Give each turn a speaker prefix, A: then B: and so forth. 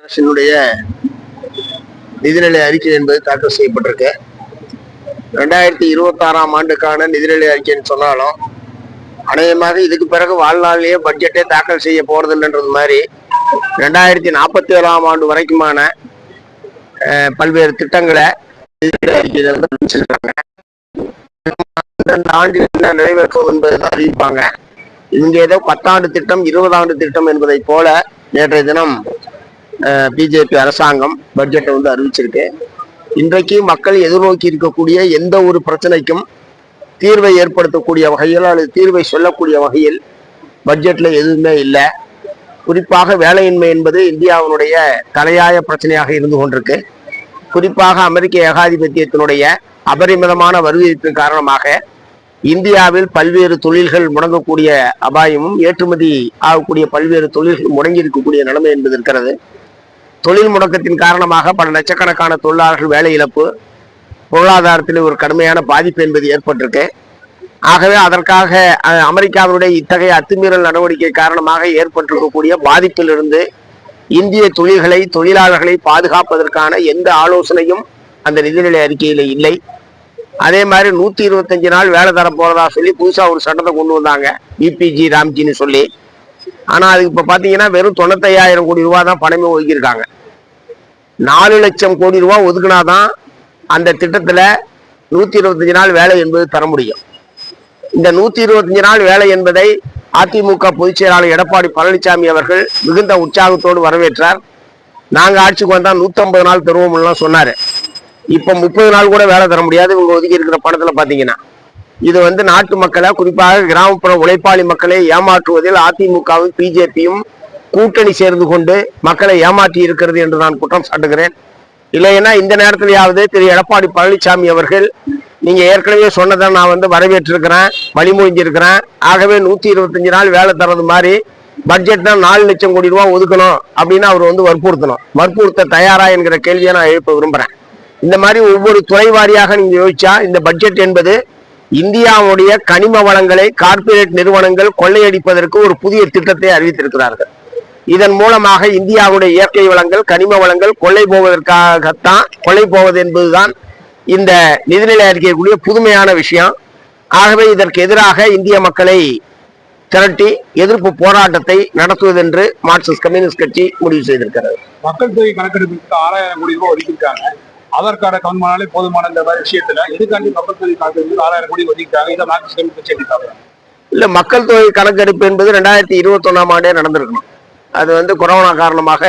A: அரசினுடைய நிதிநிலை அறிக்கை என்பது தாக்கல் செய்யப்பட்டிருக்கு. 2026ஆம் ஆண்டுக்கான நிதிநிலை அறிக்கைன்னு சொன்னாலும் அநேகமாக இதுக்கு பிறகு வாழ்நாளிலேயே பட்ஜெட்டே தாக்கல் செய்ய போறதில்லைன்றது மாதிரி 2047ஆம் ஆண்டு வரைக்குமான பல்வேறு திட்டங்களை நிதிநிலை அறிக்கையில வந்து அறிவிச்சிருக்காங்க. இந்த ஆண்டில் என்ன நிறைவேற்றும் என்பதுதான் அறிவிப்பாங்க. இங்க ஏதோ 10 ஆண்டு திட்டம் 20 ஆண்டு திட்டம் என்பதை போல நேற்றைய தினம் பிஜேபி அரசாங்கம் பட்ஜெட்டை வந்து அறிவிச்சிருக்கு. இன்றைக்கு மக்கள் எதிர்நோக்கி இருக்கக்கூடிய எந்த ஒரு பிரச்சனைக்கும் தீர்வை ஏற்படுத்தக்கூடிய வகையில் அல்லது தீர்வை சொல்லக்கூடிய வகையில் பட்ஜெட்ல எதுவுமே இல்லை. குறிப்பாக வேலையின்மை என்பது இந்தியாவினுடைய தலையாய பிரச்சனையாக இருந்து கொண்டிருக்கு. குறிப்பாக அமெரிக்க ஏகாதிபத்தியத்தினுடைய அபரிமிதமான வருவிப்பின் காரணமாக இந்தியாவில் பல்வேறு தொழில்கள் முடங்கக்கூடிய அபாயமும் ஏற்றுமதி ஆகக்கூடிய பல்வேறு தொழில்கள் முடங்கி இருக்கக்கூடிய நிலைமை என்பது இருக்கிறது. தொழில் முடக்கத்தின் காரணமாக பல லட்சக்கணக்கான தொழிலாளர்கள் வேலை இழப்பு, பொருளாதாரத்தில் ஒரு கடுமையான பாதிப்பு என்பது ஏற்பட்டிருக்கு. ஆகவே அதற்காக அமெரிக்காவினுடைய இத்தகைய அத்துமீறல் நடவடிக்கை காரணமாக ஏற்பட்டிருக்கக்கூடிய பாதிப்பிலிருந்து இந்திய தொழில்களை தொழிலாளர்களை பாதுகாப்பதற்கான எந்த ஆலோசனையும் அந்த நிதிநிலை அறிக்கையில இல்லை. அதே மாதிரி 125 நாள் வேலை தர போறதா சொல்லி புதுசா ஒரு சட்டத்தை கொண்டு வந்தாங்க, பிபிஜி ராம்ஜின்னு சொல்லி. ஆனா அதுக்கு இப்ப பாத்தீங்கன்னா வெறும் 95,000 கோடி ரூபாய் தான் பணமே ஒதுக்கியிருக்காங்க. 4 லட்சம் கோடி ரூபாய் ஒதுக்குனாதான் அந்த திட்டத்துல 125 நாள் வேலை என்பது தர முடியும். இந்த 125 நாள் வேலை என்பதை அதிமுக பொதுச் செயலாளர் எடப்பாடி பழனிசாமி அவர்கள் மிகுந்த உற்சாகத்தோடு வரவேற்றார். நாங்க ஆட்சிக்கு வந்தா 150 நாள் தருவோம்லாம் சொன்னாரு. இப்ப 30 நாள் கூட வேலை தர முடியாது இவங்க ஒதுக்கி இருக்கிற பணத்துல பாத்தீங்கன்னா. இது வந்து நாட்டு மக்களை, குறிப்பாக கிராமப்புற உழைப்பாளி மக்களை ஏமாற்றுவதில் அதிமுகவும் பிஜேபியும் கூட்டணி சேர்ந்து கொண்டு மக்களை ஏமாற்றி இருக்கிறது என்று நான் குற்றம் சாட்டுகிறேன். இல்லைன்னா இந்த நேரத்திலேயாவது திரு எடப்பாடி பழனிசாமி அவர்கள், நீங்க ஏற்கனவே சொன்னதை நான் வந்து வரவேற்றிருக்கிறேன், வழிமொழிஞ்சிருக்கிறேன். ஆகவே 125 நாள் வேலை தர்றது மாதிரி பட்ஜெட்ல 4 லட்சம் கோடி ரூபாய் ஒதுக்கணும் அப்படின்னு அவர் வந்து வற்புறுத்த தயாரா என்கிற கேள்வியை நான் எழுப்ப விரும்புறேன். இந்த மாதிரி ஒவ்வொரு துறை வாரியாக நீங்க யோசிச்சா இந்த பட்ஜெட் என்பது இந்தியாவுடைய கனிம வளங்களை கார்ப்பரேட் நிறுவனங்கள் கொள்ளையடிப்பதற்கு ஒரு புதிய திட்டத்தை அறிவித்திருக்கிறார்கள். இதன் மூலமாக இந்தியாவுடைய இயற்கை வளங்கள் கனிம வளங்கள் கொள்ளை போவது என்பதுதான் இந்த நிதிநிலை அறிக்கைக்குரிய புதுமையான விஷயம். ஆகவே இதற்கு எதிராக இந்திய மக்களை திரட்டி எதிர்ப்பு போராட்டத்தை நடத்துவதென்று மார்க்சிஸ்ட் கம்யூனிஸ்ட் கட்சி முடிவு செய்திருக்கிறது.
B: மக்கள் தொகை கணக்கெடுப்புக்கு 6,000 கோடி ரூபாய் ஒதுக்கியிருக்காங்க. ஆதார் கார்டை கவர்மெண்டாலே போதுமான இந்த மாதிரி விஷயத்துல எதுக்காண்டி மக்கள் தொகை கணக்கெடுப்பு 6,000 கோடி ஒதுக்கிட்டாங்க? இதை மார்க்சிஸ்ட் கம்யூனிஸ்ட் கட்சி
A: இல்ல, மக்கள் தொகை கணக்கெடுப்பு என்பது 2021ஆம் ஆண்டே நடந்திருக்கணும். அது வந்து கொரோனா காரணமாக